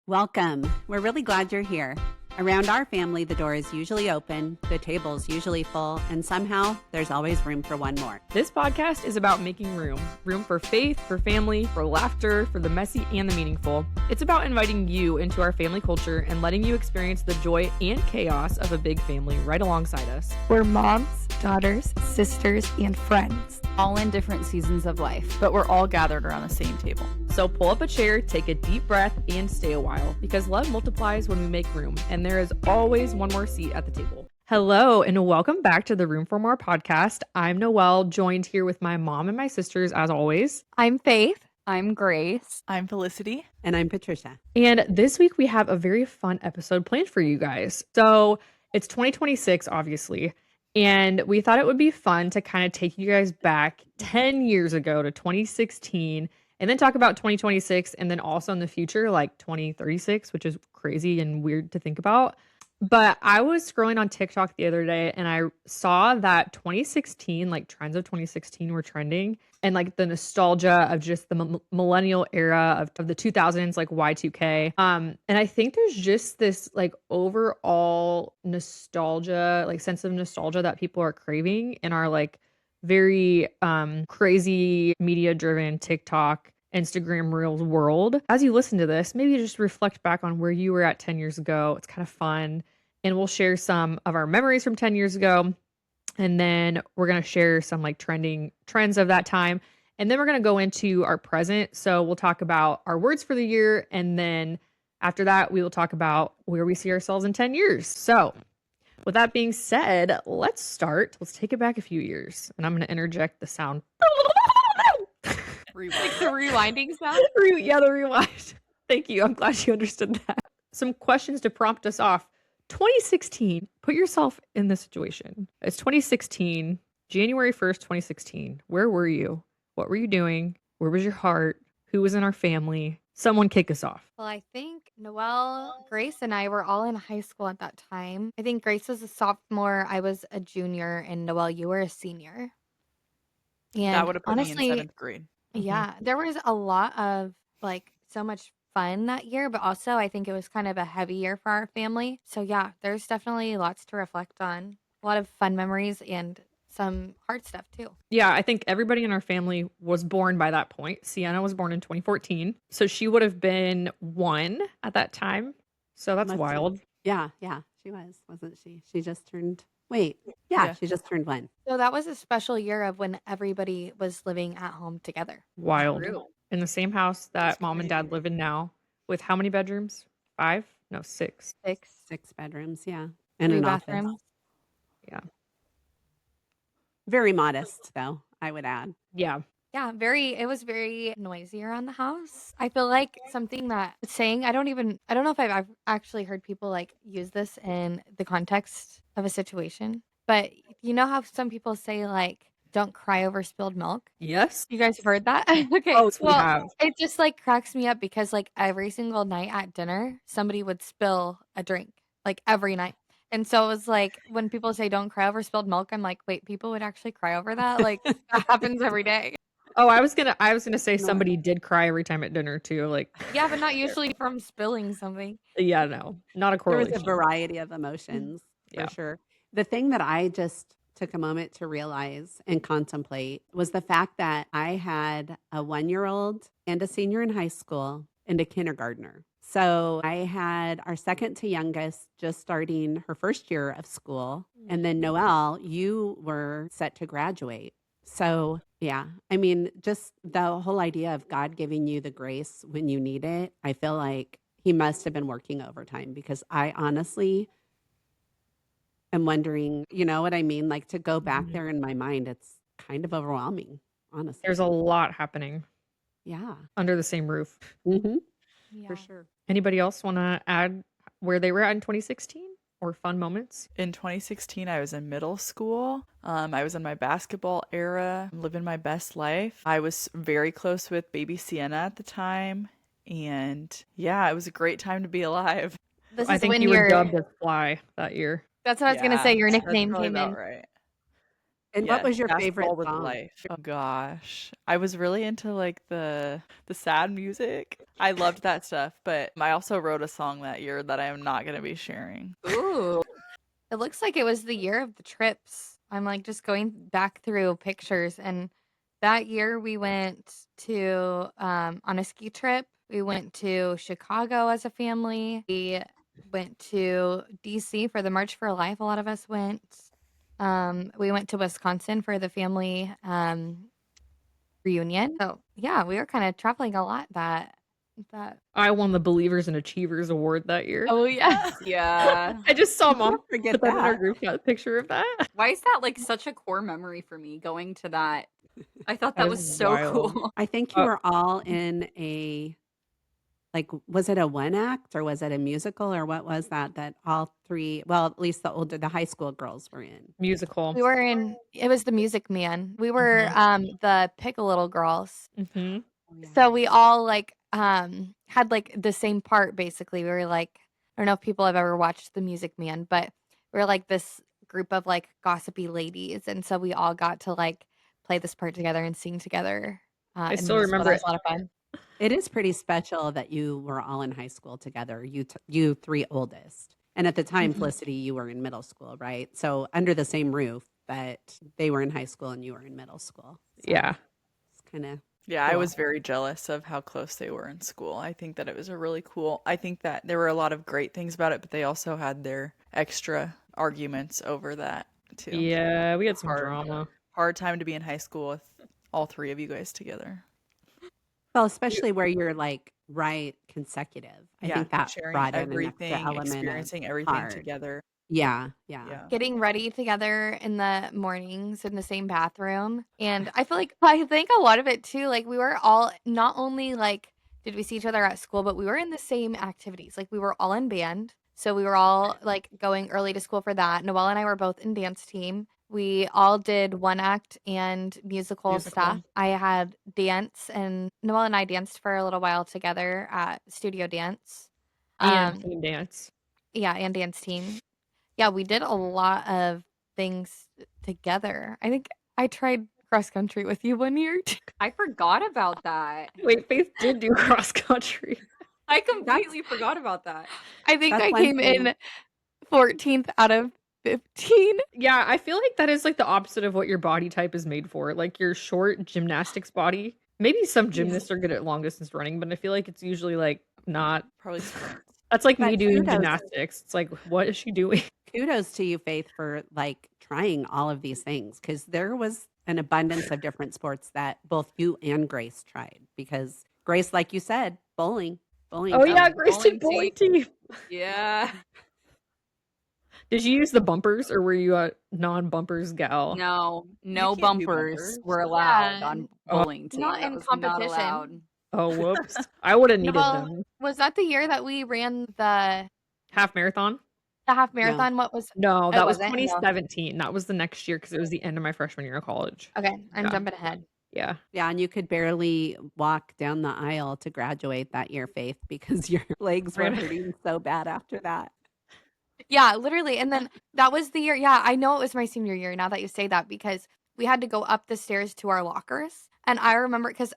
Welcome. We're really glad you're here. Around our family, the door is usually open, the table's usually full, and somehow there's always room for one more. This podcast is about making room for faith, for family, for laughter, for the messy and the meaningful. It's about inviting you into our family culture and letting you experience the joy and chaos of a big family right alongside us. We're moms, daughters, sisters, and friends. All in different seasons of life, but we're all gathered around the same table. So pull up a chair, take a deep breath, and stay a while, because love multiplies when we make room, and there is always one more seat at the table. Hello, and welcome back to the Room for More podcast. I'm Noelle, joined here with my mom and my sisters, as always. I'm Faith. I'm Grace. I'm Felicity. And I'm Patricia. And this week we have a very fun episode planned for you guys. So it's 2026, obviously. And we thought it would be fun to kind of take you guys back 10 years ago to 2016 and then talk about 2026 and then also in the future, like 2036, which is crazy and weird to think about. But I was scrolling on TikTok the other day and I saw that 2016, like trends of 2016 were trending and like the nostalgia of just the millennial era of the 2000s, like Y2K. And I think there's just this like overall nostalgia, like sense of nostalgia that people are craving in our like very crazy media driven TikTok, Instagram Reels world. As you listen to this, maybe just reflect back on where you were at 10 years ago. It's kind of fun. And we'll share some of our memories from 10 years ago. And then we're going to share some like trending trends of that time. And then we're going to go into our present. So we'll talk about our words for the year. And then after that, we will talk about where we see ourselves in 10 years. So with that being said, let's start. Let's take it back a few years. And I'm going to interject the sound. Like the rewinding sound? Yeah, the rewind. Thank you. I'm glad you understood that. Some questions to prompt us off. 2016, put yourself in this situation. It's 2016, January 1st, 2016. Where were you? What were you doing? Where was your heart? Who was in our family? Someone kick us off. Well, I think Noelle, Grace, and I were all in high school at that time. I think Grace was a sophomore, I was a junior, and Noelle, you were a senior. And That would have put honestly, me in 7th grade. yeah, there was a lot of like so much fun that year, but also I think it was kind of a heavy year for our family. So yeah, there's definitely lots to reflect on. A lot of fun memories and some hard stuff too. Yeah, I think everybody in our family was born by that point. Sienna was born in 2014. So she would have been 1 at that time. So that's wild. Yeah, she was, wasn't she? She just turned, she just turned 1. So that was a special year of when everybody was living at home together. Wild. True. In the same house that mom and dad live in now with how many bedrooms? 5? No, 6. 6 bedrooms, yeah. And 3 an bathrooms. office. Yeah. Very modest, though, I would add. Yeah. Yeah, it was very noisy around the house. I feel like something that saying, I don't know if I've actually heard people like use this in the context of a situation, but you know how some people say like, don't cry over spilled milk? Yes. You guys have heard that? Okay. Oh, we Well, have. it just like cracks me up because like every single night at dinner, somebody would spill a drink, like every night. And so it was like when people say don't cry over spilled milk, I'm like, wait, people would actually cry over that? Like that happens every day. Oh, I was gonna say somebody did cry every time at dinner too. Like, Yeah, but not usually from spilling something. yeah, no, not a There was correlation. a variety of emotions, Yeah. for sure. The thing that I just took a moment to realize and contemplate was the fact that I had a 1-year-old and a senior in high school and a kindergartner. So I had our second to youngest just starting her first year of school. And then Noelle, you were set to graduate. So yeah, I mean, just the whole idea of God giving you the grace when you need it, I feel like he must have been working overtime because I honestly am wondering, you know what I mean? Like to go back there in my mind, it's kind of overwhelming, honestly. There's a lot happening Yeah, under the same roof. for Yeah. sure. Anybody else want to add where they were at in 2016 or fun moments? In 2016, I was in middle school. I was in my basketball era, living my best life. I was very close with baby Sienna at the time. And yeah, it was a great time to be alive. This I is think when you were you're dubbed as Fly that year. That's what I was gonna say. Your nickname that's probably came about in. right. And what Yeah, was your favorite basketball was song? life. Oh gosh. I was really into like the sad music. I loved that stuff, but I also wrote a song that year that I am not going to be sharing. Ooh. It looks like it was the year of the trips. I'm like just going back through pictures, and that year we went to on a ski trip. We went to Chicago as a family. We went to DC for the March for Life. A lot of us went. We went to Wisconsin for the family reunion. So yeah, we were kind of traveling a lot that I won the Believers and Achievers Award that year. Oh yeah. Yeah. I just saw mom Can't forget put that in our that. group chat picture of that. Why is that like such a core memory for me going to that? I thought that That was is so wild. cool. I think you Uh, were all in a like, was it a one act or was it a musical or what was that all three, well, at least the high school girls were in? musical. We were in it was the Music Man. We were the Pick a Little Girls. Mm-hmm. Oh, yeah. So we all like had like the same part basically. We were like, I don't know if people have ever watched The Music Man, but we were like this group of like gossipy ladies, and so we all got to like play this part together and sing together I in the still musical. remember That it. was a lot of fun. It is pretty special that you were all in high school together, you three oldest. And at the time, Mhm. Felicity, you were in middle school, right? So under the same roof, but they were in high school and you were in middle school. So Yeah. it's kind of Yeah, I cool. was very jealous of how close they were in school. I think that it was a really cool. I think that there were a lot of great things about it, but they also had their extra arguments over that too. Yeah, we had some Hard, drama. hard time to be in high school with all three of you guys together. Well, especially where you're like right consecutive. I Yeah, think that sharing brought in an extra everything, element of experiencing everything hard. together. Yeah, yeah. Yeah. Getting ready together in the mornings in the same bathroom. And I think a lot of it too, like we were all not only like did we see each other at school, but we were in the same activities. Like we were all in band. So we were all like going early to school for that. Noelle and I were both in dance team. We all did one act and musical stuff. I had dance, and Noelle and I danced for a little while together at studio dance. And team dance. Yeah, and dance team. Yeah, we did a lot of things together. I think I tried cross country with you one year. I forgot about that. Wait, Faith did do cross country. I completely forgot about that. I think That's I one came thing. in 14th out of 15. Yeah, I feel like that is like the opposite of what your body type is made for. Like your short gymnastics body. Maybe some gymnasts are good at long distance running, but I feel like it's usually like not. Probably sprints. That's like But me doing kudos. gymnastics. It's like, what is she doing? Kudos to you, Faith, for like trying all of these things because there was an abundance of different sports that both you and Grace tried. Because Grace, like you said, bowling. Oh yeah, Oh, Grace did bowling bowling team. Yeah. Did you use the bumpers or were you a non-bumpers gal? No can't do bumpers bumpers. were allowed Yeah. on bowling team. Not That in was not competition. allowed. Oh, whoops. I would have needed Noelle, them. was that the year that we ran the Half marathon? half marathon? What was No, it? that was Wasn't? No. 2017. That was the next year because it was the end of my freshman year of college. Okay, I'm Yeah. jumping ahead. Yeah. Yeah, and you could barely walk down the aisle to graduate that year, Faith, because your legs were Right. hurting so bad after that. Yeah, literally. And then that was the year. Yeah, I know it was my senior year now that you say that because we had to go up the stairs to our lockers. And I remember because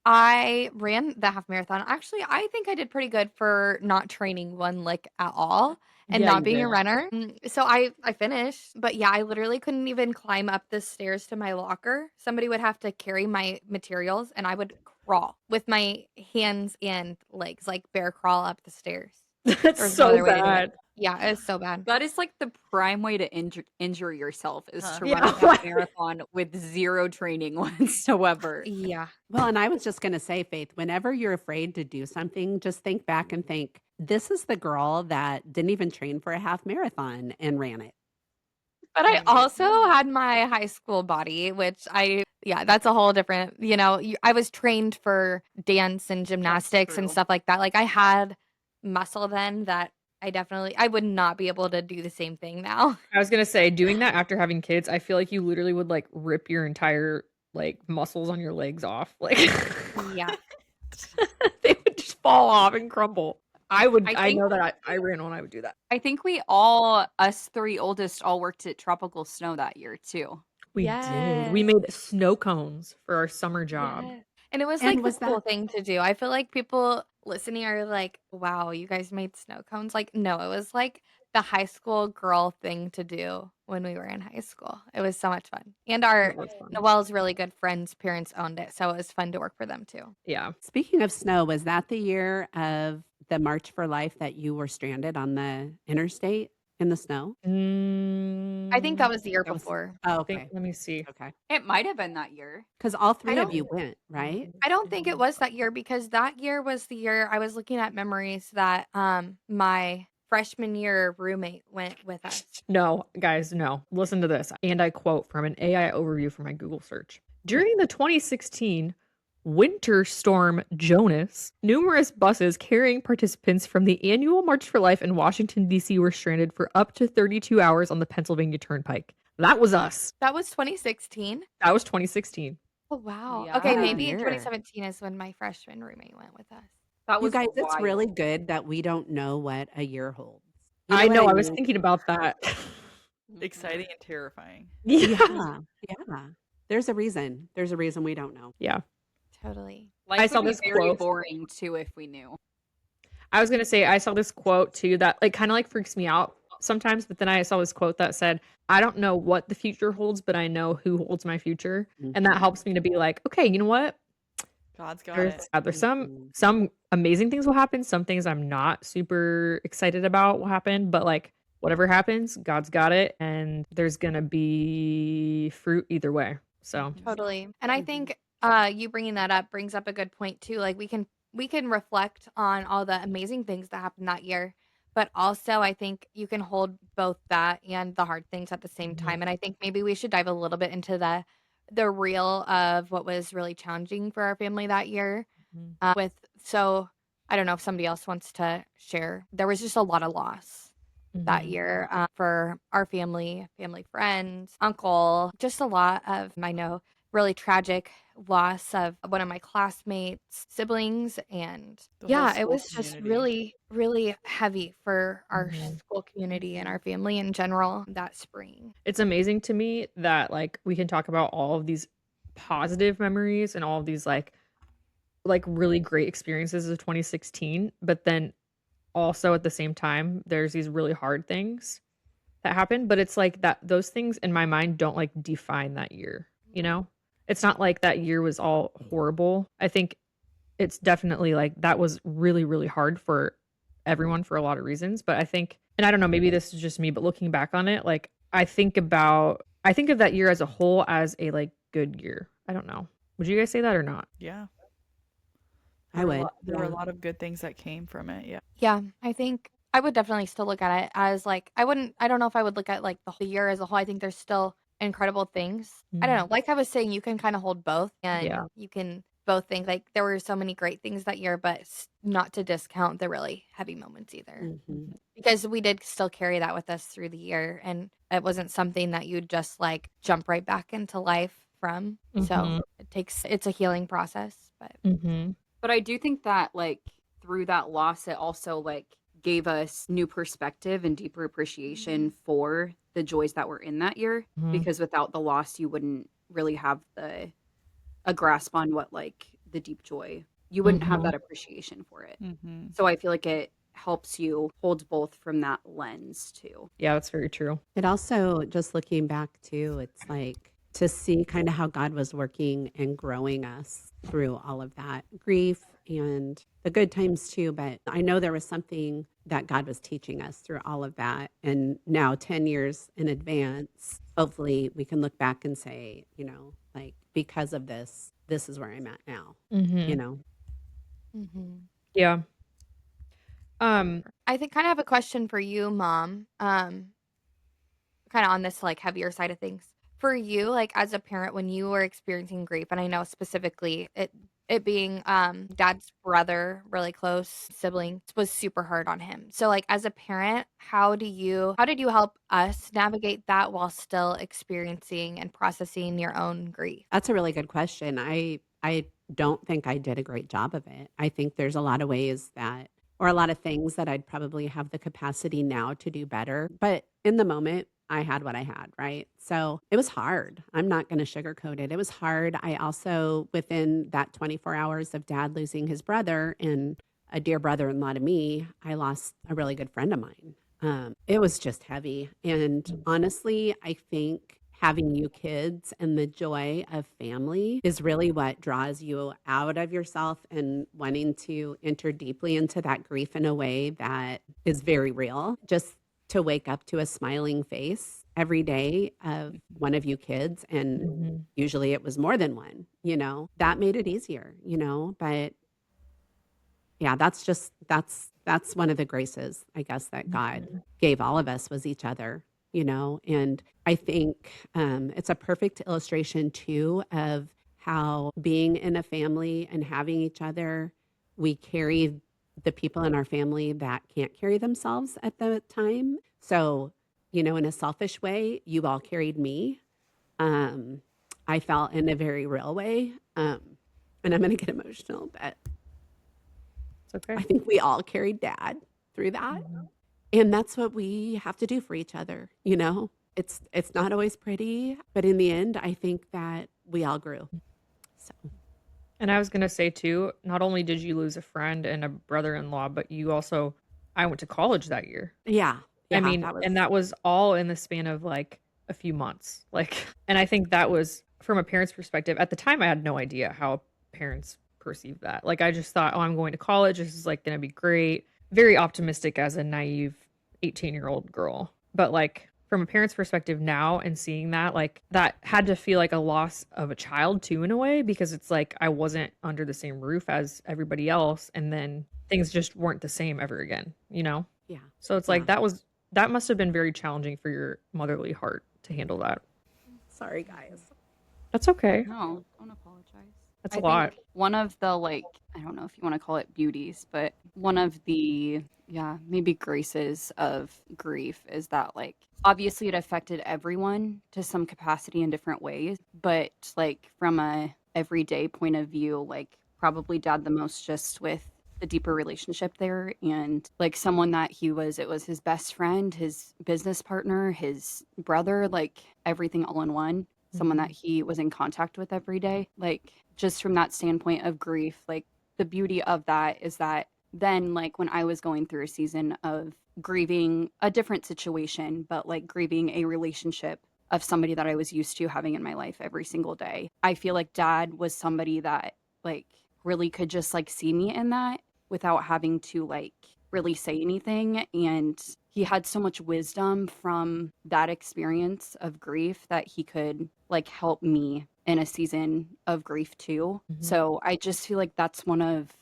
I ran the half marathon. Actually, I think I did pretty good for not training one lick at all and Yeah, not you being a did. runner. So I finished. But yeah, I literally couldn't even climb up the stairs to my locker. Somebody would have to carry my materials and I would crawl with my hands and legs, like bear crawl up the stairs. That's There's no so other way to do it. bad. Yeah, it was so bad. That is like the prime way to injure yourself is to Yeah. run a half marathon with zero training whatsoever. Yeah. Well, and I was just going to say, Faith, whenever you're afraid to do something, just think back and think, this is the girl that didn't even train for a half marathon and ran it. But I also had my high school body, which that's a whole different, I was trained for dance and gymnastics and true. stuff like that. Like I had muscle then that I would not be able to do the same thing now. I was gonna say, doing that after having kids, I feel like you literally would like rip your entire like muscles on your legs off. Like Yeah. they would just fall off and crumble. I think- know that I ran when I would do that. I think us three oldest all worked at Tropical Snow that year too. We did. We Yes. made snow cones for our summer job. Yes. And it was And like the was cool that thing to do. I feel like people listening are like, wow, you guys made snow cones. Like, no, it was like the high school girl thing to do when we were in high school. It was so much fun. And our That was fun. Noelle's really good friends' parents owned it. So it was fun to work for them too. Yeah. speaking of snow, was that the year of the March for Life that you were stranded on the interstate in the snow? I think that Mm, was the year That was before. oh, I think, okay. let me see. Okay. It might have been that year. Because all I 3 of don't you went, right? I don't think it was that year because that year was the year I was looking at memories that my freshman year roommate went with us. No, guys, no. Listen to this. And I quote from an AI overview from my Google search. During the 2016 winter storm Jonas, numerous buses carrying participants from the annual March for Life in Washington, D.C. were stranded for up to 32 hours on the Pennsylvania Turnpike. That was us. That was 2016. That was 2016. Oh wow. Yeah. Okay, What a maybe year. 2017 is when my freshman roommate went with us. That You was guys, it's really wild. good that we don't know what a year holds. You know I what know. I I was mean? thinking about that. Exciting and terrifying. Yeah. Yeah. Yeah. There's a reason. There's a reason we don't know. Yeah. Totally. Life I would saw be this very quote. boring too if we knew. I was gonna say I saw this quote too that like kind of like freaks me out sometimes, but then I saw this quote that said, "I don't know what the future holds, but I know who holds my future," and that Mhm. helps me to be like, okay, you know what? God's got There's it. there's Mhm. some amazing things will happen. Some things I'm not super excited about will happen, but like whatever happens, God's got it, and there's gonna be fruit either way. So Totally. And I Mhm. think you bringing that up brings up a good point too. Like we can reflect on all the amazing things that happened that year, but also I think you can hold both that and the hard things at the same Mhm. time. And I think maybe we should dive a little bit into the real of what was really challenging for our family that year. Mhm. With so I don't know if somebody else wants to share. There was just a lot of loss that Mhm. year for our family friends, uncle, just a lot of, I know, really tragic loss of one of my classmates, siblings. And The whole yeah, it school was just community. really, really heavy for our Mhm. school community and our family in general that spring. It's amazing to me that like we can talk about all of these positive memories and all of these like really great experiences of 2016, but then also at the same time there's these really hard things that happen, but it's like that those things in my mind don't like define that year, you know? It's not like that year was all horrible. I think it's definitely like that was really really hard for everyone for a lot of reasons, but I think and I don't know, maybe this is just me, but looking back on it, like I think of that year as a whole as a like good year. I don't know. Would you guys say that or not? Yeah. I would. There were a Yeah. lot of good things that came from it. Yeah. Yeah, I think I would definitely still look at it as like I don't know if I would look at like the whole year as a whole. I think there's still incredible things. I don't know. Like I was saying, you can kind of hold both Yeah. and you can both think like there were so many great things that year, but not to discount the really heavy moments either. Mhm. Because we did still carry that with us through the year and it wasn't something that you'd just like jump right back into life from. So Mhm. it's a healing process, but Mhm. But I do think that like through that loss, it also like gave us new perspective and deeper appreciation for the joys that were in that year. Mhm. Because without the loss, you wouldn't really have a grasp on what like the deep joy. You wouldn't have Mhm. that appreciation for it. Mm-hmm. So I feel like it helps you hold both from that lens too. Yeah, that's very true. It also, just looking back too, it's like to see kind of how God was working and growing us through all of that grief and the good times too. But I know there was something that God was teaching us through all of that. And now, 10 years in advance, hopefully we can look back and say, like, because of this, this is where I'm at now, you Mhm. know? Yeah. Um I think kind of have a question for you, Mom. Kind of on this like heavier side of things. For you, like as a parent, when you were experiencing grief, and I know specifically it being dad's brother, really close sibling, was super hard on him. So like as a parent, how did you help us navigate that while still experiencing and processing your own grief? That's a really good question. I don't think I did a great job of it. I think there's a lot of ways or a lot of things that I'd probably have the capacity now to do better. But in the moment, I had what I had, right? So it was hard. I'm not going to sugarcoat it. It was hard. I also, within that 24 hours of dad losing his brother and a dear brother in law to me, I lost a really good friend of mine. It was just heavy. And honestly, I think having you kids and the joy of family is really what draws you out of yourself and wanting to enter deeply into that grief in a way that is very real. Just to wake up to a smiling face every day of one of you kids. And Mhm. usually it was more than one, that made it easier, but yeah, that's one of the graces, I guess, that God Mhm. gave all of us was each other, and I think it's a perfect illustration too of how being in a family and having each other, we carry the people in our family that can't carry themselves at the time. So, in a selfish way, you all carried me. Um, I felt in a very real way. And I'm going to get emotional, but It's okay. I think we all carried dad through that. Mhm. And that's what we have to do for each other, It's not always pretty, but in the end, I think that we all grew. So, And I was gonna say too, not only did you lose a friend and a brother-in-law, but you also I went to college that year. yeah. I Yeah, mean, that was and that was all in the span of like a few months. Like, and I think that was from a parent's perspective. At the time, I had no idea how parents perceive that. Like, I just thought, oh, I'm going to college. This is like going to be great. Very optimistic as a naive 18-year-old girl. But like, from a parent's perspective now and seeing that, like, that had to feel like a loss of a child too, in a way, because it's like I wasn't under the same roof as everybody else. And then things just weren't the same ever again, you know? yeah. So it's Yeah. like that must have been very challenging for your motherly heart to handle that. Sorry, guys. That's okay. No, don't apologize. That's I a lot. think one of the I don't know if you want to call it beauties, but one of the maybe graces of grief is that obviously it affected everyone to some capacity in different ways, but from a everyday point of view, probably dad the most just with the deeper relationship there and someone that it was his best friend, his business partner, his brother, everything all in one, someone that he was in contact with every day. Just from that standpoint of grief, the beauty of that is that then when I was going through a season of grieving a different situation, but grieving a relationship of somebody that I was used to having in my life every single day, I feel like dad was somebody that really could just see me in that without having to really say anything. And he had so much wisdom from that experience of grief that he could help me in a season of grief too. Mhm. So I just feel like that's one of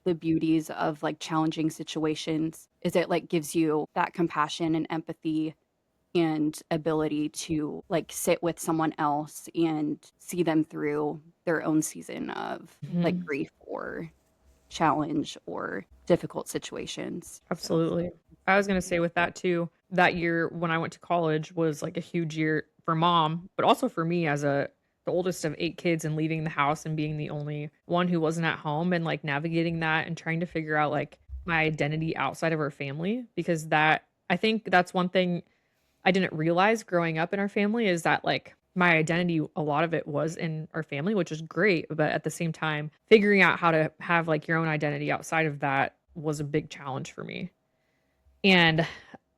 the beauties of challenging situations is it gives you that compassion and empathy and ability to sit with someone else and see them through their own season of Mhm. grief or challenge or difficult situations. So, Absolutely. I was gonna say with that too, that year when I went to college was like a huge year for mom, but also for me as the oldest of 8 kids and leaving the house and being the only one who wasn't at home and like navigating that and trying to figure out like my identity outside of our family because that I think that's one thing I didn't realize growing up in our family is that like my identity, a lot of it was in our family, which is great. But at the same time, figuring out how to have like your own identity outside of that was a big challenge for me. And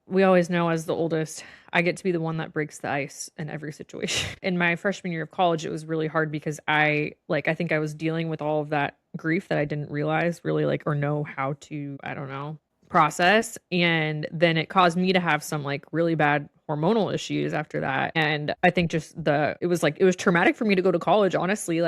we always know as the oldest, I get to be the one that breaks the ice in every situation. In my freshman year of college, it was really hard because I think I was dealing with all of that grief that I didn't realize really like or know how to, I don't know, process. And then it caused me to have some like really bad hormonal issues after that. And I think just it was traumatic for me to go to college, honestly.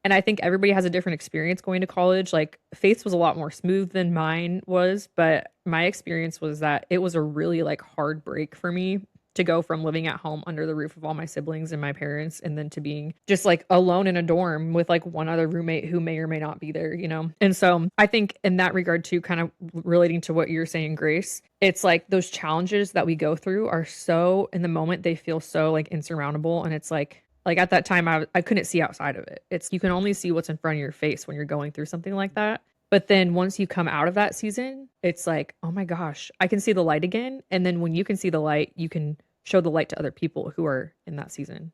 And I think everybody has a different experience going to college. Like Faith's was a lot more smooth than mine was, but my experience was that it was a really like hard break for me to go from living at home under the roof of all my siblings and my parents and then to being just like alone in a dorm with like one other roommate who may or may not be there, you know? And so I think in that regard too, kind of relating to what you're saying, Grace, it's like those challenges that we go through are so in the moment they feel so like insurmountable and it's like at that time, I couldn't see outside of it. It's you can only see what's in front of your face when you're going through something like that. But then once you come out of that season, it's like, oh my gosh, I can see the light again. And then when you can see the light, you can show the light to other people who are in that season.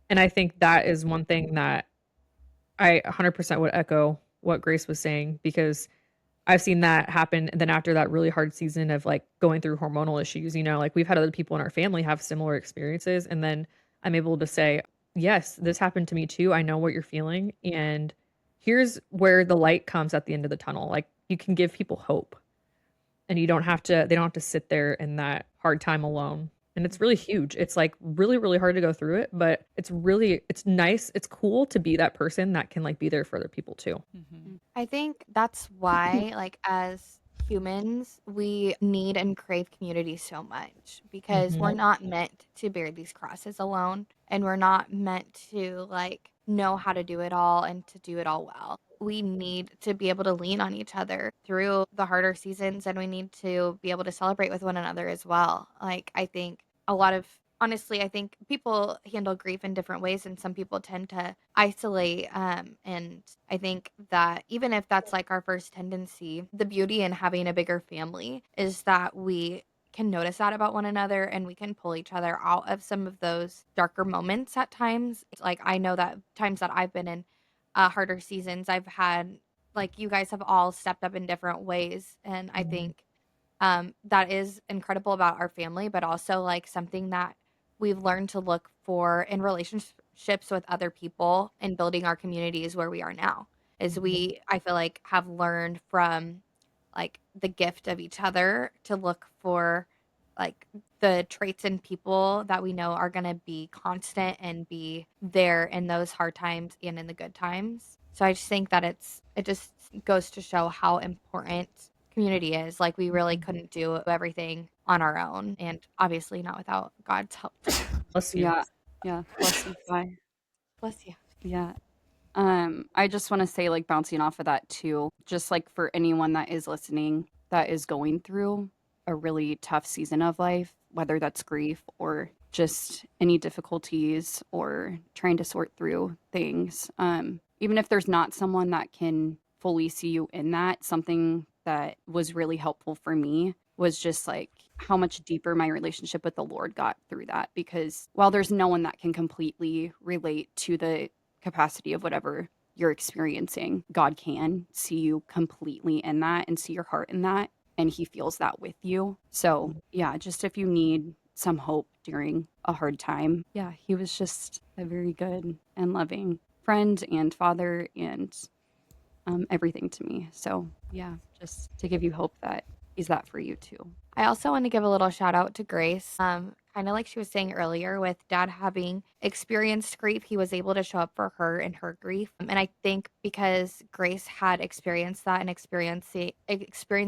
And I think that is one thing that I 100% would echo what Grace was saying, because I've seen that happen. And then after that really hard season of like going through hormonal issues, like we've had other people in our family have similar experiences. And then I'm able to say, yes, this happened to me too. I know what you're feeling. And here's where the light comes at the end of the tunnel. Like you can give people hope, and they don't have to sit there in that hard time alone. And it's really huge. It's like really, really hard to go through it, but it's nice. It's cool to be that person that can like be there for other people too. I think that's why, like, as humans, we need and crave community so much because we're not meant to bear these crosses alone, and we're not meant to, like, know how to do it all and to do it all well. We need to be able to lean on each other through the harder seasons, and we need to be able to celebrate with one another as well. Like, I think honestly, I think people handle grief in different ways, and some people tend to isolate. And I think that even if that's like our first tendency, the beauty in having a bigger family is that we can notice that about one another, and we can pull each other out of some of those darker moments at times. It's like, I know that times that I've been in harder seasons, I've had, like, you guys have all stepped up in different ways. And I think that is incredible about our family, but also like something that we've learned to look for in relationships with other people and building our communities where we are now. Is I feel like, have learned from like the gift of each other to look for like the traits in people that we know are going to be constant and be there in those hard times and in the good times. So I just think that it just goes to show how important community is. Like, we really couldn't do everything on our own, and obviously not without God's help. Bless you. Yeah. Bless you. Bye. Bless you. Yeah. I just want to say, like, bouncing off of that too, just like for anyone that is listening that is going through a really tough season of life, whether that's grief or just any difficulties or trying to sort through things. Even if there's not someone that can fully see you in that, something that was really helpful for me was just like how much deeper my relationship with the Lord got through that. Because while there's no one that can completely relate to the capacity of whatever you're experiencing, God can see you completely in that and see your heart in that, and he feels that with you. So yeah, just if you need some hope during a hard time, yeah, he was just a very good and loving friend and father and everything to me. So yeah, just to give you hope that he's that for you too. I also want to give a little shout out to Grace. Kind of like she was saying earlier, with dad having experienced grief, he was able to show up for her in her grief. And I think because Grace had experienced that and experienced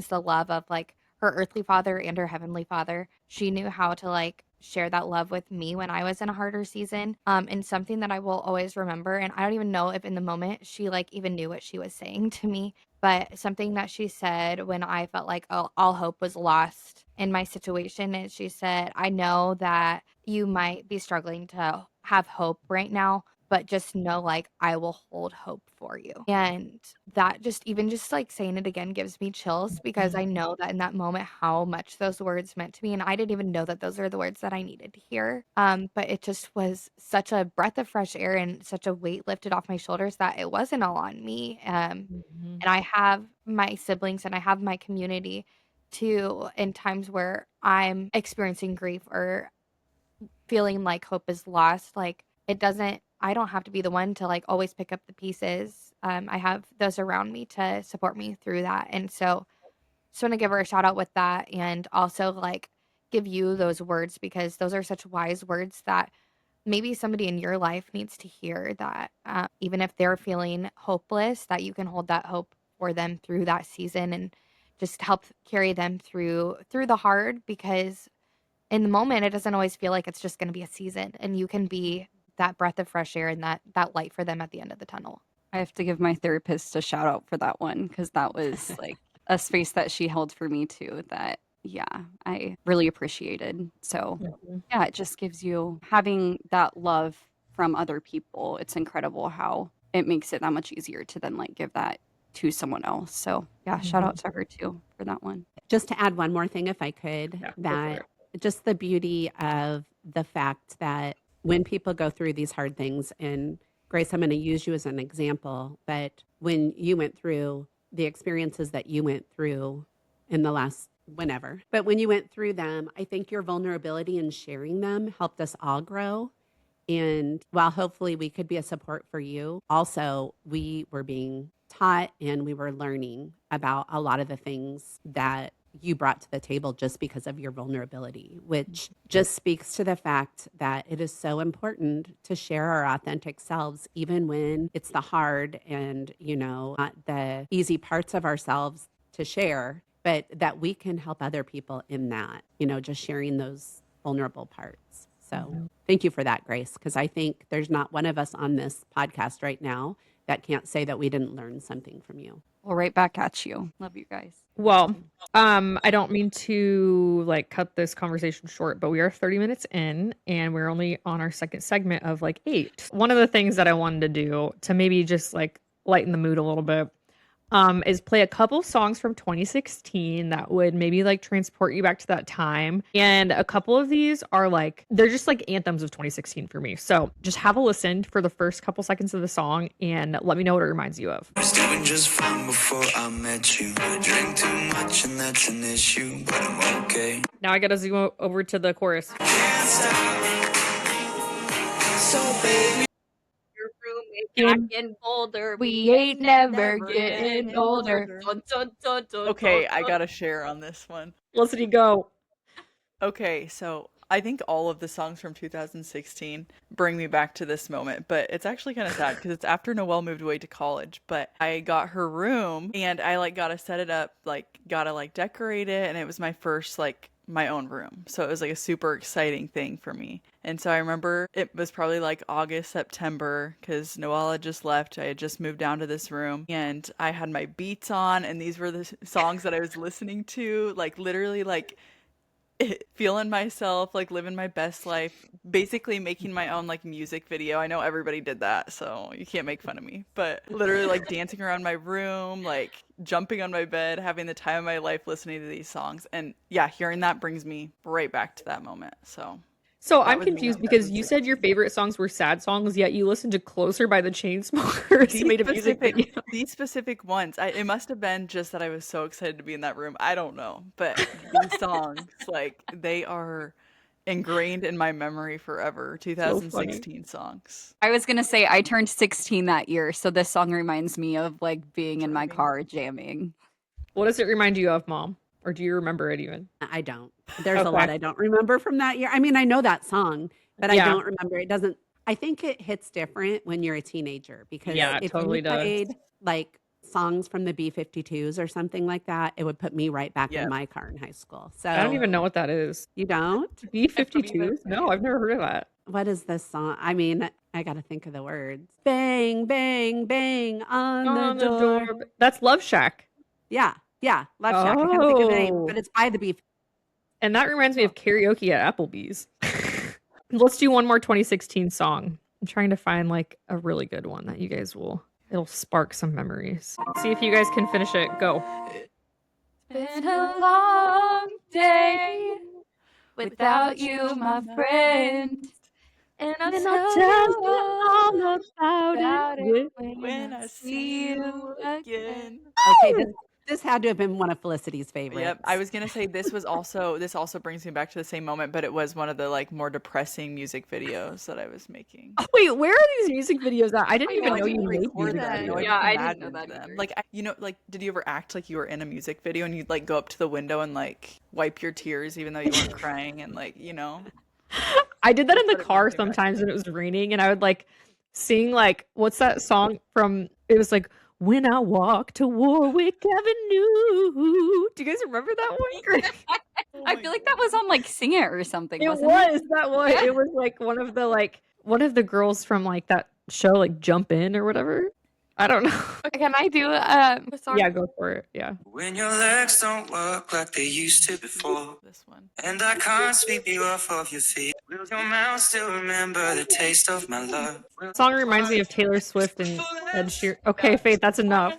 the love of like her earthly father and her heavenly father, she knew how to like share that love with me when I was in a harder season. And something that I will always remember, and I don't even know if in the moment she like even knew what she was saying to me, but something that she said when I felt like all hope was lost in my situation is, she said, I know that you might be struggling to have hope right now, but just know, like, I will hold hope for you. And that just like saying it again gives me chills, because I know that in that moment how much those words meant to me. And I didn't even know that those were the words that I needed to hear. But it just was such a breath of fresh air and such a weight lifted off my shoulders that it wasn't all on me. And I have my siblings and I have my community too, in times where I'm experiencing grief or feeling like hope is lost. Like, I don't have to be the one to like always pick up the pieces. I have those around me to support me through that. And so just want to give her a shout out with that, and also like give you those words, because those are such wise words that maybe somebody in your life needs to hear, that even if they're feeling hopeless, that you can hold that hope for them through that season and just help carry them through the hard, because in the moment it doesn't always feel like it's just going to be a season, and you can be that breath of fresh air and that light for them at the end of the tunnel. I have to give my therapist a shout out for that one, because that was like a space that she held for me too, that yeah, I really appreciated. So yeah, it just gives you, having that love from other people, it's incredible how it makes it that much easier to then like give that to someone else. So yeah, shout out to her too for that one. Just to add one more thing, if I could, Yeah, go for that it. just the beauty of the fact that when people go through these hard things, and Grace, I'm going to use you as an example, but when you went through the experiences that you went through in the last whenever, but when you went through them, I think your vulnerability and sharing them helped us all grow. And while hopefully we could be a support for you, also we were being taught and we were learning about a lot of the things that you brought to the table just because of your vulnerability, which just speaks to the fact that it is so important to share our authentic selves, even when it's the hard and, not the easy parts of ourselves to share, but that we can help other people in that, just sharing those vulnerable parts. So thank you for that, Grace, because I think there's not one of us on this podcast right now that can't say that we didn't learn something from you. Well, right back at you. Love you guys. Well, I don't mean to cut this conversation short, but we are 30 minutes in and we're only on our second segment of 8. One of the things that I wanted to do to maybe just lighten the mood a little bit is play a couple songs from 2016 that would maybe transport you back to that time. And a couple of these are they're just anthems of 2016 for me. So just have a listen for the first couple seconds of the song and let me know what it reminds you of. I was doing just fine before I met you. I drink too much and that's an issue, but I'm okay. Now I gotta zoom over to the chorus. Can't stop. So baby, Getting older. We ain't never getting older. Okay, I gotta share on this one. Felicity, go. Okay, so I think all of the songs from 2016 bring me back to this moment, but it's actually kind of sad because it's after Noelle moved away to college, but I got her room and I gotta set it up, gotta decorate it, and it was my first my own room. So it was a super exciting thing for me. And so I remember it was probably August, September, because Noelle had just left. I had just moved down to this room and I had my beats on and these were the songs that I was listening to, literally feeling myself, living my best life, basically making my own music video. I know everybody did that, so you can't make fun of me, but literally dancing around my room, jumping on my bed, having the time of my life listening to these songs. And yeah, hearing that brings me right back to that moment. So I'm confused because you said your favorite songs were sad songs, yet you listened to Closer by the Chainsmokers made a music video. These specific ones, it must have been just that I was so excited to be in that room. I don't know. But these songs, they are ingrained in my memory forever. 2016 songs. I was going to say I turned 16 that year, so this song reminds me of being in my car jamming. What does it remind you of, Mom? Or do you remember it even? I don't. There's a lot I don't remember from that year. I mean, I know that song, but I don't remember. It doesn't. I think it hits different when you're a teenager because if totally you played songs from the B-52s or something like that, it would put me right back in my car in high school. So I don't even know what that is. You don't? B-52s? No, I've never heard of that. What is this song? I mean, I got to think of the words. Bang, bang, bang on the door. That's Love Shack. Yeah, Love Shack. I can't think of the name, but it's by the Beef. And that reminds me of karaoke at Applebee's. Let's do one more 2016 song. I'm trying to find a really good one that you guys it'll spark some memories. See if you guys can finish it. Go. It's been a long day without you, my friend. And I'll tell you all about it when I see you again. Okay, this had to have been one of Felicity's favorites. Yep, I was gonna say this also brings me back to the same moment, but it was one of the more depressing music videos that I was making. Oh, wait, where are these music videos at? I didn't even know you made record music that. videos. Yeah, I didn't know that either. Did you ever act like you were in a music video and you'd go up to the window and wipe your tears even though you weren't crying and I did that in the car sometimes when it was raining, and I would sing what's that song from? It was When I Walk to Warwick Avenue. Do you guys remember that one? I feel like that was on Sing It or something. It was that one. It was one of the girls from that show Jump In or whatever. I don't know. Can I do a song? Yeah, go for it. Yeah. when your legs don't work like they used to before, this one. and I can't sweep you off of your feet, will your mouth still remember the taste of my love? Song reminds me of Taylor Swift and Ed Sheeran. Okay, Faith, that's enough.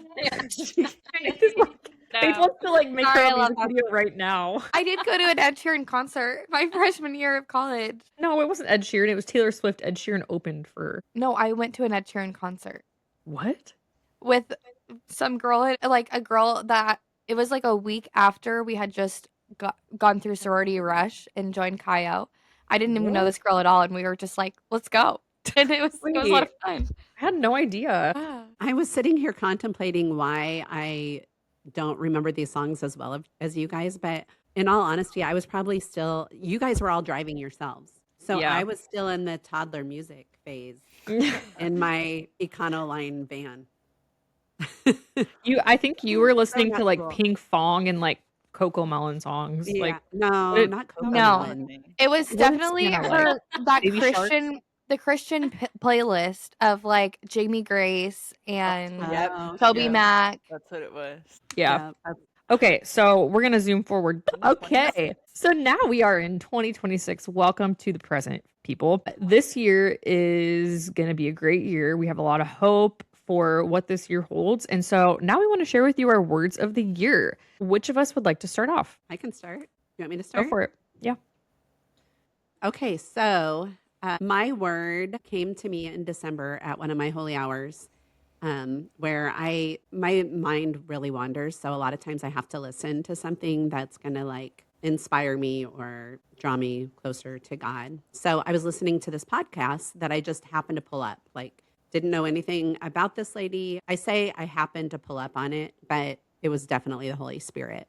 Faith wants to like make Sorry, her I own love music that video song. right now. I did go to an Ed Sheeran concert my freshman year of college. No, it wasn't Ed Sheeran. It was Taylor Swift. Ed Sheeran opened for No, I went to an Ed Sheeran concert what? with some girl, like a girl that it was like a week after we had just gone through sorority rush and joined Chi. I didn't even know What? this girl at all, and we were just like, "Let's go," and it was a lot of Wait, fun. I had no idea. I was sitting here contemplating why I don't remember these songs as well as you guys, but in all honesty, I was probably still, you guys were all driving yourselves. So Yeah. I was still in the toddler music phase in my Econoline van. I think you were listening to not like cool. Pink Fong and like Coco Melon songs. Yeah, Like no, it- not Coco No. Melon. It was What is definitely that, her that Baby Shark? the Christian playlist of like Jamie Grace and Yep. Oh, Toby Yep. Mac. That's what it was. Yeah. that's- Okay, so we're gonna zoom forward. Okay, 26. so now we are in 2026. Welcome to the present, people. This year is gonna be a great year. We have a lot of hope for what this year holds, and so now we want to share with you our words of the year. Which of us would like to start off? I can start. You want me to Go start? for it. Yeah. Okay, so my word came to me in December at one of my holy hours, where my mind really wanders. So a lot of times I have to listen to something that's going to like inspire me or draw me closer to God. So I was listening to this podcast that I just happened to pull up. Like, didn't know anything about this lady. I say I happened to pull up on it, but it was definitely the Holy Spirit.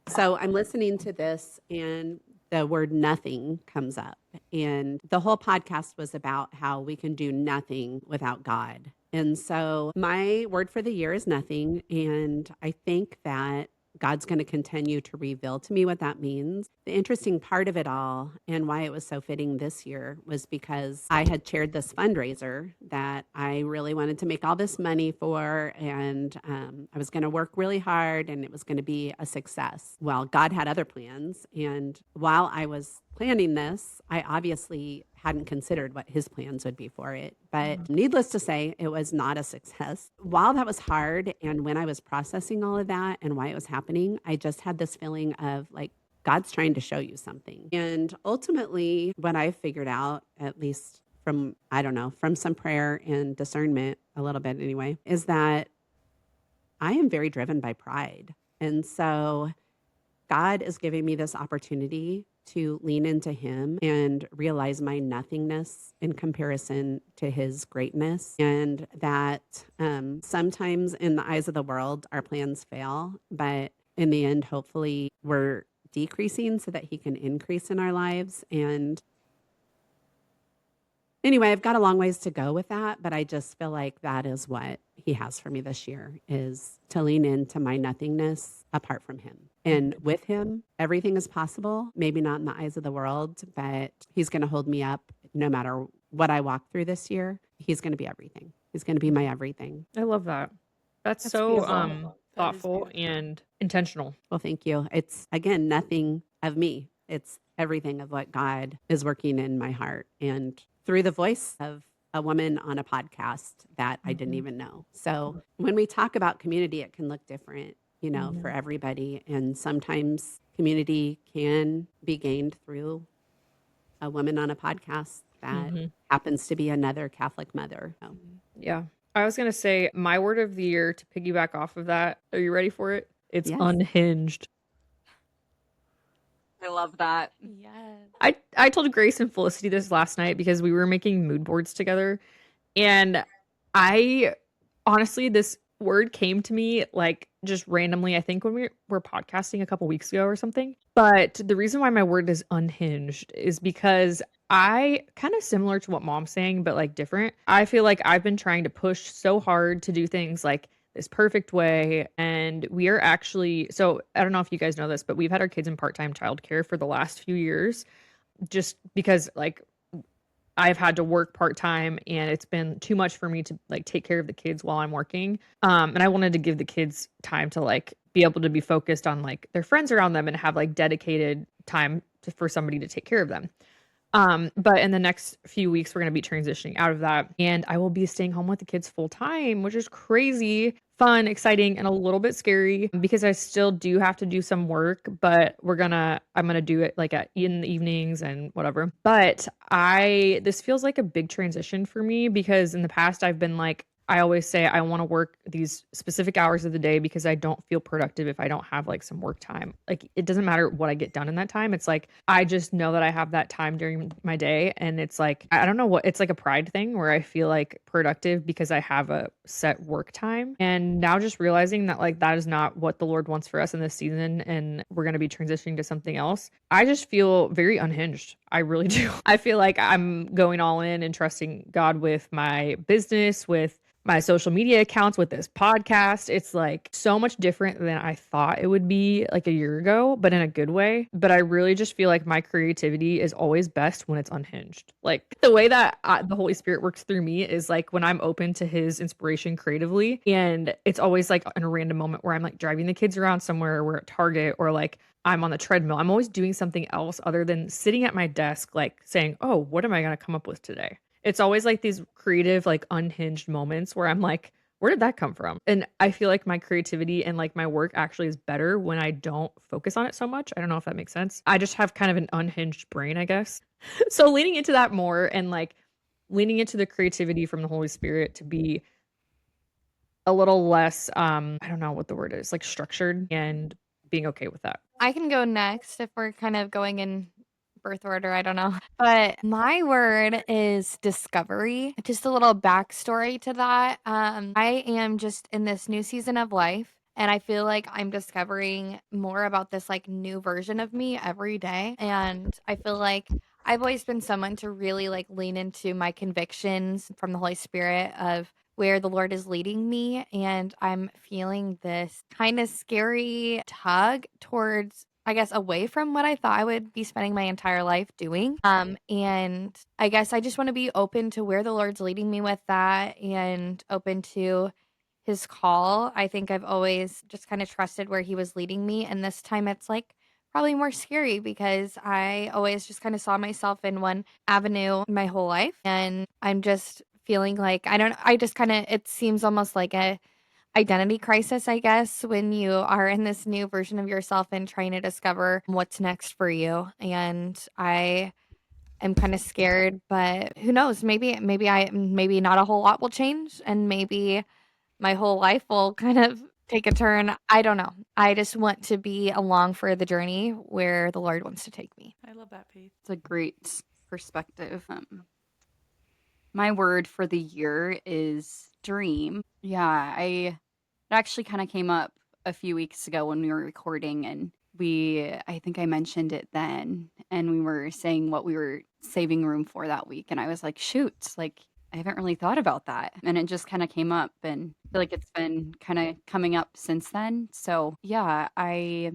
So I'm listening to this and the word nothing comes up. And the whole podcast was about how we can do nothing without God. And so my word for the year is nothing. And I think that God's going to continue to reveal to me what that means. The interesting part of it all and why it was so fitting this year was because I had chaired this fundraiser that I really wanted to make all this money for. And I was going to work really hard and it was going to be a success. Well, God had other plans. And while I was planning this, I obviously hadn't considered what his plans would be for it. But needless to say, it was not a success. While that was hard, and when I was processing all of that and why it was happening, I just had this feeling of like, God's trying to show you something. And ultimately, what I figured out, at least from, I don't know, from some prayer and discernment, a little bit anyway, is that I am very driven by pride. And so God is giving me this opportunity to lean into him and realize my nothingness in comparison to his greatness. And that sometimes in the eyes of the world, our plans fail. But in the end, hopefully we're decreasing so that he can increase in our lives. And anyway, I've got a long ways to go with that, but I just feel like that is what he has for me this year, is to lean into my nothingness apart from him. And with him, everything is possible, maybe not in the eyes of the world, but he's going to hold me up no matter what I walk through this year. He's going to be everything. He's going to be my everything. I love that. That's so beautiful. That is thoughtful beautiful. and intentional. Well, thank you. It's, again, nothing of me. It's everything of what God is working in my heart and through the voice of a woman on a podcast that I didn't even know. So when we talk about community, it can look different, you know, for everybody. And sometimes community can be gained through a woman on a podcast that happens to be another Catholic mother. So, Yeah. I was going to say my word of the year to piggyback off of that. Are you ready for it? It's Yes. unhinged. I love that. Yes. I told Grace and Felicity this last night because we were making mood boards together. And I honestly, this word came to me like just randomly, I think when we were podcasting a couple weeks ago or something. But the reason why my word is unhinged is because I kind of similar to what mom's saying, but like different. I feel like I've been trying to push so hard to do things like this perfect way. And we are actually, so I don't know if you guys know this, but we've had our kids in part-time childcare for the last few years, just because like I've had to work part-time and it's been too much for me to like take care of the kids while I'm working. And I wanted to give the kids time to like be able to be focused on like their friends around them and have like dedicated time for somebody to take care of them. But in the next few weeks, we're going to be transitioning out of that. And I will be staying home with the kids full time, which is crazy, fun, exciting, and a little bit scary because I still do have to do some work, but I'm going to do it like in the evenings and whatever. But this feels like a big transition for me because in the past, I've been like, I always say I want to work these specific hours of the day because I don't feel productive if I don't have like some work time. Like it doesn't matter what I get done in that time. It's like I just know that I have that time during my day and it's like I don't know what it's like a pride thing where I feel like productive because I have a set work time. And now just realizing that like that is not what the Lord wants for us in this season and we're going to be transitioning to something else. I just feel very unhinged. I really do. I feel like I'm going all in and trusting God with my business, with my social media accounts, with this podcast. It's like so much different than I thought it would be like a year ago, but in a good way. But I really just feel like my creativity is always best when it's unhinged. Like the way that the Holy Spirit works through me is like when I'm open to his inspiration creatively. And it's always like in a random moment where I'm like driving the kids around somewhere, we're at Target, or like I'm on the treadmill. I'm always doing something else other than sitting at my desk, like saying, oh, what am I going to come up with today? It's always like these creative, like unhinged moments where I'm like, where did that come from? And I feel like my creativity and like my work actually is better when I don't focus on it so much. I don't know if that makes sense. I just have kind of an unhinged brain, I guess. So leaning into that more and like leaning into the creativity from the Holy Spirit to be a little less, I don't know what the word is, like structured and being okay with that. I can go next if we're kind of going in birth order. I don't know. But my word is discovery. Just a little backstory to that. I am just in this new season of life. And I feel like I'm discovering more about this like new version of me every day. And I feel like I've always been someone to really like lean into my convictions from the Holy Spirit of where the Lord is leading me. And I'm feeling this kind of scary tug towards, I guess, away from what I thought I would be spending my entire life doing. And I guess I just want to be open to where the Lord's leading me with that and open to his call. I think I've always just kind of trusted where he was leading me. And this time it's like probably more scary because I always just kind of saw myself in one avenue my whole life. And I'm just feeling like, I just kind of, it seems almost like a identity crisis, I guess, when you are in this new version of yourself and trying to discover what's next for you. And I am kind of scared, but who knows? Maybe not a whole lot will change and maybe my whole life will kind of take a turn. I don't know. I just want to be along for the journey where the Lord wants to take me. I love that, Faith. It's a great perspective. My word for the year is dream. Yeah, it actually kind of came up a few weeks ago when we were recording, and I think I mentioned it then, and we were saying what we were saving room for that week, and I was like, shoot, like I haven't really thought about that, and it just kind of came up, and I feel like it's been kind of coming up since then. So yeah, I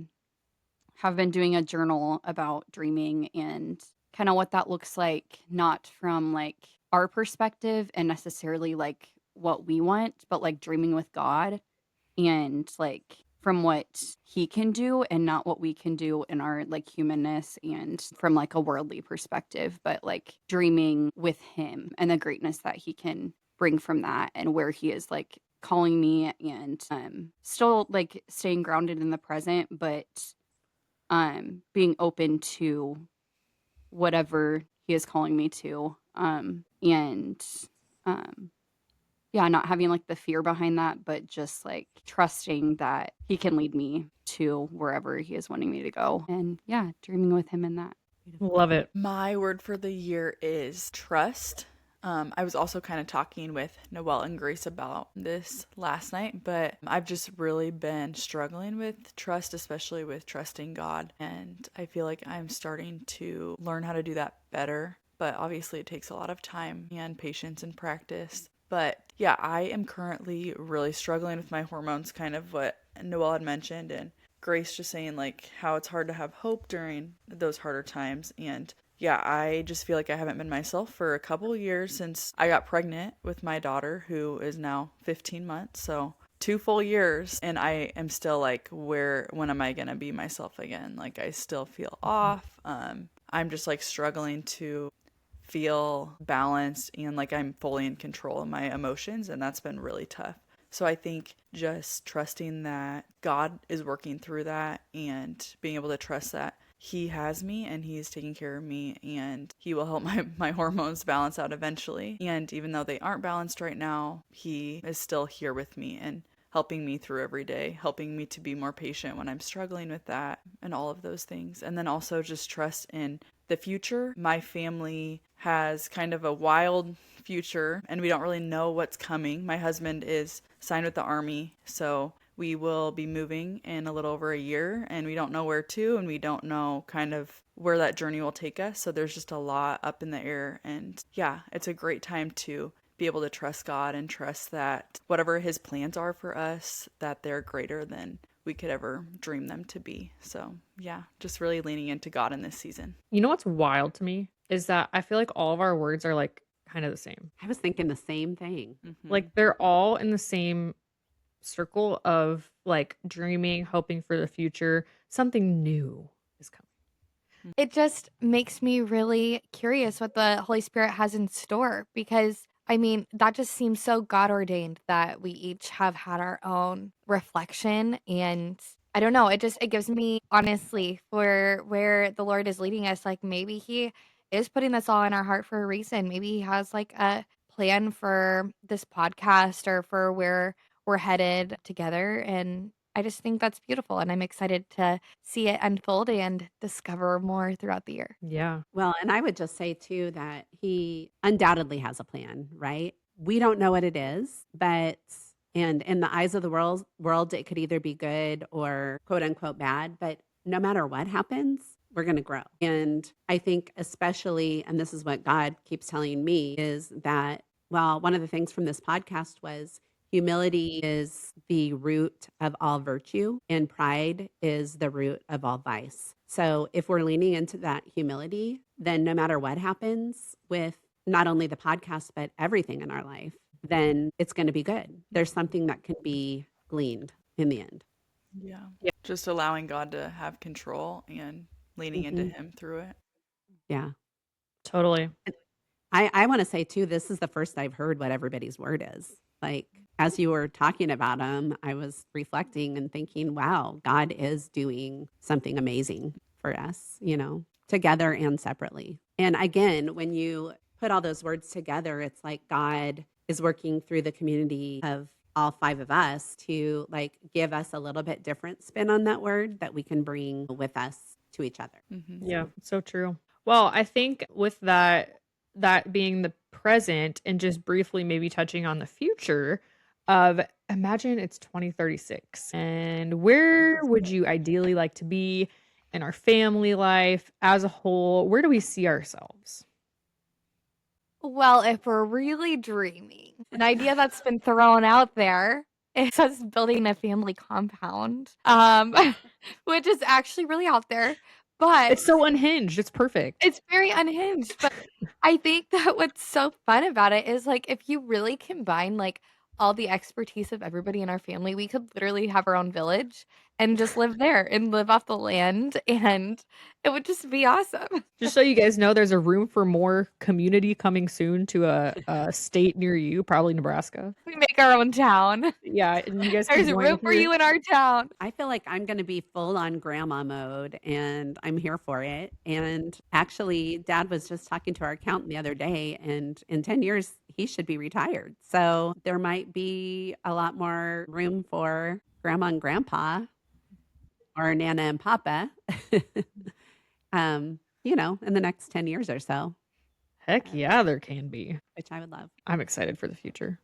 have been doing a journal about dreaming and kind of what that looks like, not from like our perspective and necessarily like what we want, but like dreaming with God and like from what he can do and not what we can do in our like humanness and from like a worldly perspective, but like dreaming with him and the greatness that he can bring from that and where he is like calling me and still like staying grounded in the present, but being open to whatever he is calling me to. And yeah, not having like the fear behind that, but just like trusting that he can lead me to wherever he is wanting me to go. And yeah, dreaming with him in that. Love it. My word for the year is trust. I was also kind of talking with Noelle and Grace about this last night, but I've just really been struggling with trust, especially with trusting God. And I feel like I'm starting to learn how to do that better. But obviously, it takes a lot of time and patience and practice. But yeah, I am currently really struggling with my hormones, kind of what Noelle had mentioned, and Grace just saying like how it's hard to have hope during those harder times. And yeah, I just feel like I haven't been myself for a couple of years since I got pregnant with my daughter, who is now 15 months. So 2 full years, and I am still like, when am I gonna be myself again? Like, I still feel off. I'm just like struggling to feel balanced and like I'm fully in control of my emotions, and that's been really tough. So I think just trusting that God is working through that and being able to trust that he has me and he's taking care of me and he will help my hormones balance out eventually. And even though they aren't balanced right now, he is still here with me and helping me through every day, helping me to be more patient when I'm struggling with that and all of those things. And then also just trust in the future. My family has kind of a wild future and we don't really know what's coming. My husband is signed with the Army, so we will be moving in a little over a year and we don't know where to, and we don't know kind of where that journey will take us. So there's just a lot up in the air, and yeah, it's a great time to be able to trust God and trust that whatever his plans are for us, that they're greater than we could ever dream them to be. So yeah, just really leaning into God in this season. You know what's wild to me is that I feel like all of our words are like kind of the same. I was thinking the same thing. Like they're all in the same circle of like dreaming, hoping for the future. Something new is coming. It just makes me really curious what the Holy Spirit has in store, because I mean, that just seems so God ordained that we each have had our own reflection. And I don't know, it gives me, honestly, for where the Lord is leading us, like maybe he is putting this all in our heart for a reason. Maybe he has like a plan for this podcast or for where we're headed together. And I just think that's beautiful. And I'm excited to see it unfold and discover more throughout the year. Yeah. Well, and I would just say too that he undoubtedly has a plan, right? We don't know what it is, but and in the eyes of the world it could either be good or quote unquote bad, but no matter what happens, we're going to grow. And I think especially, and this is what God keeps telling me, is that, well, one of the things from this podcast was humility is the root of all virtue, and pride is the root of all vice. So if we're leaning into that humility, then no matter what happens with not only the podcast, but everything in our life, then it's going to be good. There's something that can be gleaned in the end. Yeah. Just allowing God to have control and leaning into him through it. Yeah. Totally. I want to say too, this is the first I've heard what everybody's word is. Like, as you were talking about them, I was reflecting and thinking, wow, God is doing something amazing for us, together and separately. And again, when you put all those words together, it's like God is working through the community of all 5 of us to like give us a little bit different spin on that word that we can bring with us to each other. Yeah, so true. Well, I think with that being the present and just briefly maybe touching on the future of, imagine it's 2036 and where would you ideally like to be in our family life as a whole? Where do we see ourselves? Well, if we're really dreaming, an idea that's been thrown out there is us building a family compound, which is actually really out there, but It's so unhinged. It's perfect. it's very unhinged. But I think that what's so fun about it is like if you really combine like all the expertise of everybody in our family, we could literally have our own village and just live there and live off the land, and it would just be awesome. Just so you guys know, there's a room for more community coming soon to a state near you, probably Nebraska. We make our own town. Yeah, and you guys can There's join room for here. you in our town. I feel like I'm going to be full on grandma mode and I'm here for it. And actually, Dad was just talking to our accountant the other day, and in 10 years, he should be retired. So there might be a lot more room for grandma and grandpa or Nana and Papa, in the next 10 years or so, Heck yeah, there can be. which I would love. I'm excited for the future.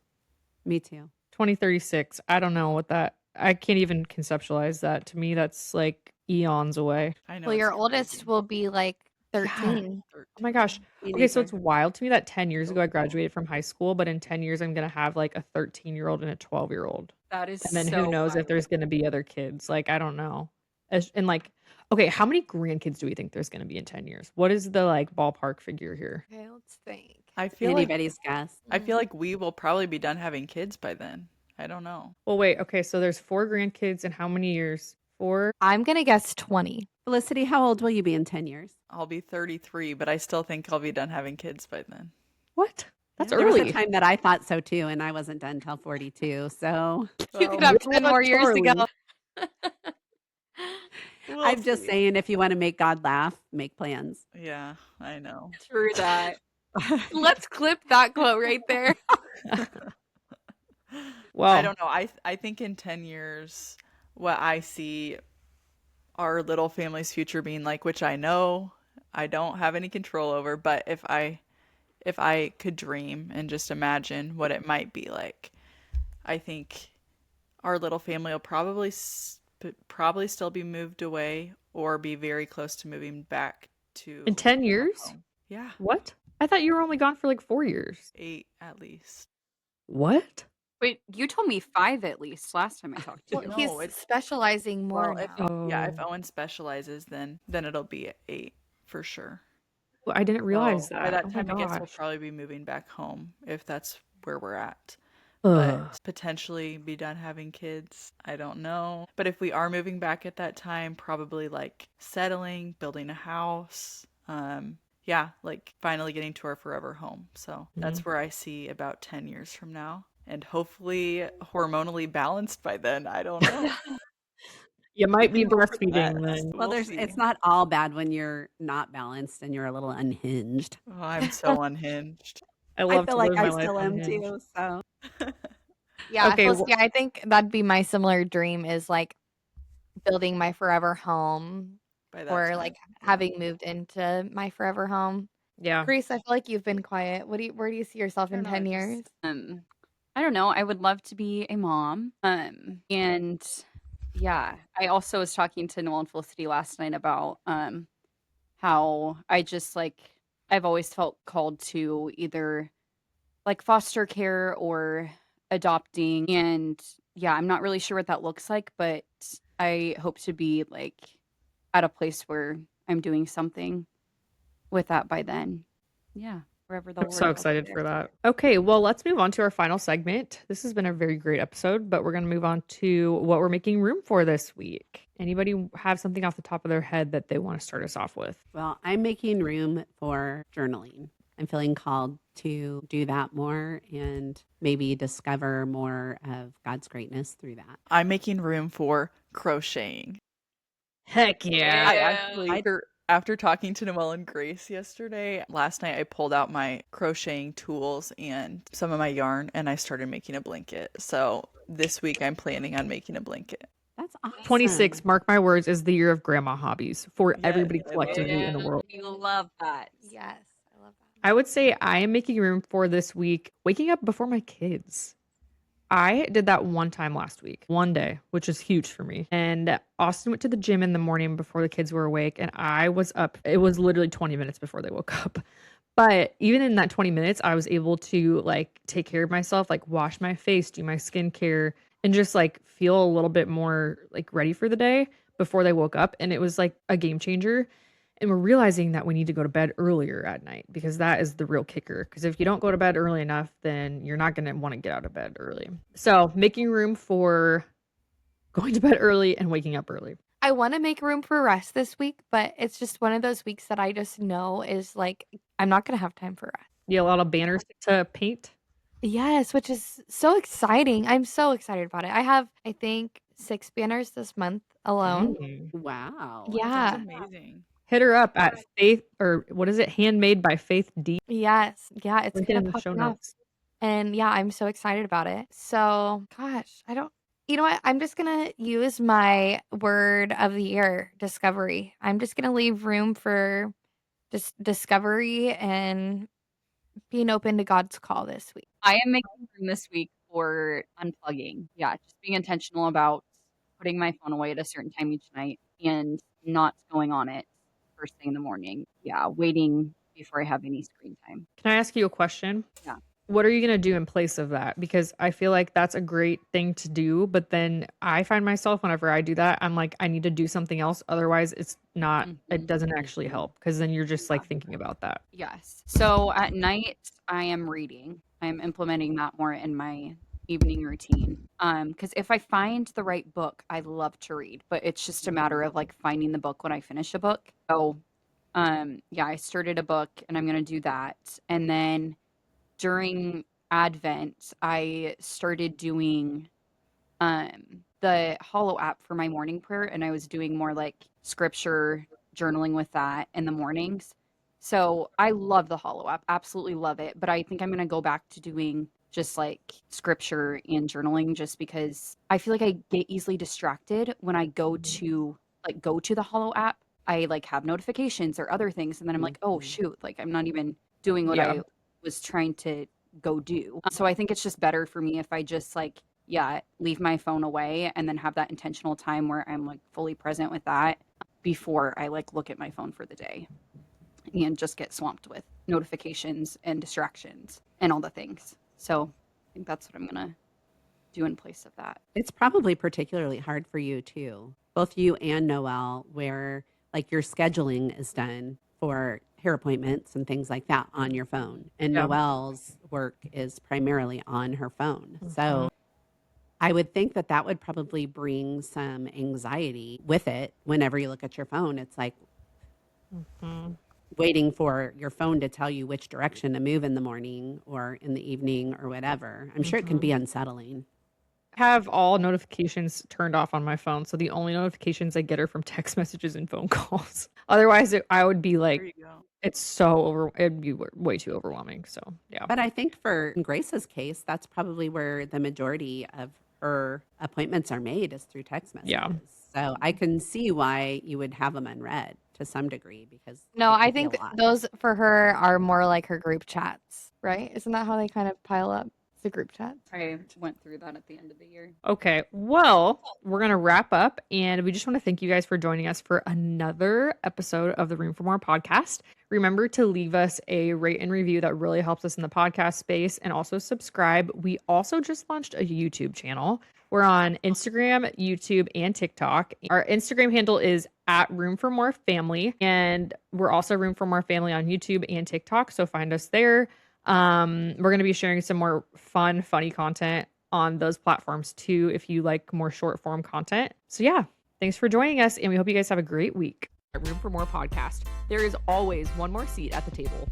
Me too. 2036. I don't know what that, I can't even conceptualize that. To me, that's like eons away. I know. Well, your it's oldest crazy. will be like 13. Oh my gosh. Okay, so it's wild to me that 10 years ago I graduated from high school, but in 10 years I'm going to have like a 13-year-old and a 12-year-old. That is And then so who knows if there's going to be other kids. Like, I don't know. And like, okay, how many grandkids do we think there's going to be in 10 years? What is the like ballpark figure here? Okay, let's think. I feel like Anybody's guess. we will probably be done having kids by then. I don't know. Well, wait. Okay, so there's 4 grandkids in how many years? 4. I'm gonna guess 20. Felicity, how old will you be in 10 years? I'll be 33, but I still think I'll be done having kids by then. What? That's There was a early. time that I thought so too, and I wasn't done till 42. So You could have 10 more years to go. We'll I'm just see. saying, if you want to make God laugh, make plans. Yeah, I know. True that. Let's clip that quote right there. Well, I don't know. I think in 10 years, what I see our little family's future being like, which I know I don't have any control over, but if I could dream and just imagine what it might be like, I think our little family will probably still be moved away or be very close to moving back to in 10 years? home. Yeah, What? I thought you were only gone for like 4 years. 8 at least. What? Wait, you told me 5 at least last time I talked to Well, you. No, he's it's- specializing more Well, if now. yeah, if Oh. Owen specializes, then it'll be at 8 for sure. Well, I didn't realize So that. by that Oh my time, I guess we'll gosh. probably be moving back home if that's where we're at. Ugh. But potentially be done having kids. I don't know. But if we are moving back at that time, probably like settling, building a house. Yeah, like finally getting to our forever home. So that's where I see about 10 years from now. And hopefully hormonally balanced by then. I don't know. You might be Hope for the breastfeeding best. then. Well, We'll it's see. not all bad when you're not balanced and you're a little unhinged. Oh, I'm so unhinged. I I love feel to like live my I life still am unhinged. too. So Yeah, Okay, Felicity, I think that'd be my similar dream is like building my forever home By that or time. like having moved into my forever home. Yeah. Grace, I feel like you've been quiet. Where do you see yourself in 10 years? I don't know. I would love to be a mom. And yeah, I also was talking to Noel and Felicity last night about how I just like I've always felt called to either like foster care or adopting. And yeah, I'm not really sure what that looks like, but I hope to be like at a place where I'm doing something with that by then. Yeah, wherever the I'm Lord so calls me excited there. for that. Okay, well, let's move on to our final segment. This has been a very great episode, but we're going to move on to what we're making room for this week. Anybody have something off the top of their head that they want to start us off with? well, I'm making room for journaling. I'm feeling called to do that more and maybe discover more of God's greatness through that. I'm making room for crocheting. Heck yeah. I actually, after talking to Noelle and Grace yesterday, last night I pulled out my crocheting tools and some of my yarn and I started making a blanket. So this week I'm planning on making a blanket. That's awesome. 26, mark my words, is the year of grandma hobbies for Yes, everybody I love collectively it. in the world. We love that. Yes, I love that. I would say I am making room for this week waking up before my kids. I did that one time last week, one day, which is huge for me. And Austin went to the gym in the morning before the kids were awake, and I was up. It was literally 20 minutes before they woke up. But even in that 20 minutes, I was able to like take care of myself, like wash my face, do my skincare, and just like feel a little bit more like ready for the day before they woke up. And it was like a game changer. And we're realizing that we need to go to bed earlier at night because that is the real kicker. Because if you don't go to bed early enough, then you're not going to want to get out of bed early. So making room for going to bed early and waking up early. I want to make room for rest this week, but it's just one of those weeks that I just know is like I'm not going to have time for rest. You have a lot of banners to paint. Yes, which is so exciting. I'm so excited about it. I have, I think, 6 banners this month alone. Mm. Wow. Yeah. Sounds amazing. Hit her up at Faith, or what is it? Handmade by Faith D. Yes. Yeah, it's Link it gonna in the pop show up. notes. And yeah, I'm so excited about it. So, gosh, you know what? I'm just gonna use my word of the year, discovery. I'm just gonna leave room for just discovery and being open to God's call this week. I am making room this week for unplugging. Yeah, just being intentional about putting my phone away at a certain time each night and not going on it first thing in the morning. Yeah, waiting before I have any screen time. Can I ask you a question? Yeah. What are you going to do in place of that? Because I feel like that's a great thing to do. But then I find myself, whenever I do that, I'm like, I need to do something else. Otherwise, it's not, it doesn't actually help. Because then you're just like thinking about that. Yes. So at night, I am reading. I'm implementing that more in my evening routine. Because if I find the right book, I love to read, but it's just a matter of like finding the book when I finish a book. So, yeah, I started a book and I'm gonna do that. And then during Advent, I started doing the Hollow app for my morning prayer, and I was doing more like scripture journaling with that in the mornings. So I love the Hollow app, absolutely love it. But I think I'm gonna go back to doing just like scripture and journaling just because I feel like I get easily distracted when I go to the Hollow app. I like have notifications or other things, and then I'm like, oh shoot, like I'm not even doing what Yeah. I was trying to go do. So I think it's just better for me if I just like, yeah, leave my phone away and then have that intentional time where I'm like fully present with that before I like look at my phone for the day and just get swamped with notifications and distractions and all the things. So I think that's what I'm going to do in place of that. It's probably particularly hard for you too, both you and Noelle, where like your scheduling is done for hair appointments and things like that on your phone. And Yeah. Noelle's work is primarily on her phone. Mhm. So I would think that that would probably bring some anxiety with it whenever you look at your phone. It's like Mhm. waiting for your phone to tell you which direction to move in the morning or in the evening or whatever. I'm sure it can be unsettling. Have all notifications turned off on my phone, so the only notifications I get are from text messages and phone calls. Otherwise, I would be There like, you go. it'd be way too overwhelming. So yeah, But I think for Grace's case, that's probably where the majority of her appointments are made is through text messages. Yeah. So I can see why you would have them unread to some degree because No, it I could be a think lot. those for her are more like her group chats, right? Isn't that how they kind of pile up? The group chats. I went through that at the end of the year. Okay, well, we're going to wrap up, and we just want to thank you guys for joining us for another episode of the Room for More podcast. Remember to leave us a rate and review. That really helps us in the podcast space, and also subscribe. We also just launched a YouTube channel. We're on Instagram, YouTube, and TikTok. Our Instagram handle is at Room for More Family, and we're also Room for More Family on YouTube and TikTok, so find us there. We're going to be sharing some more fun, funny content on those platforms too, if you like more short form content. So yeah, thanks for joining us, and we hope you guys have a great week. Room for More podcast. There is always one more seat at the table.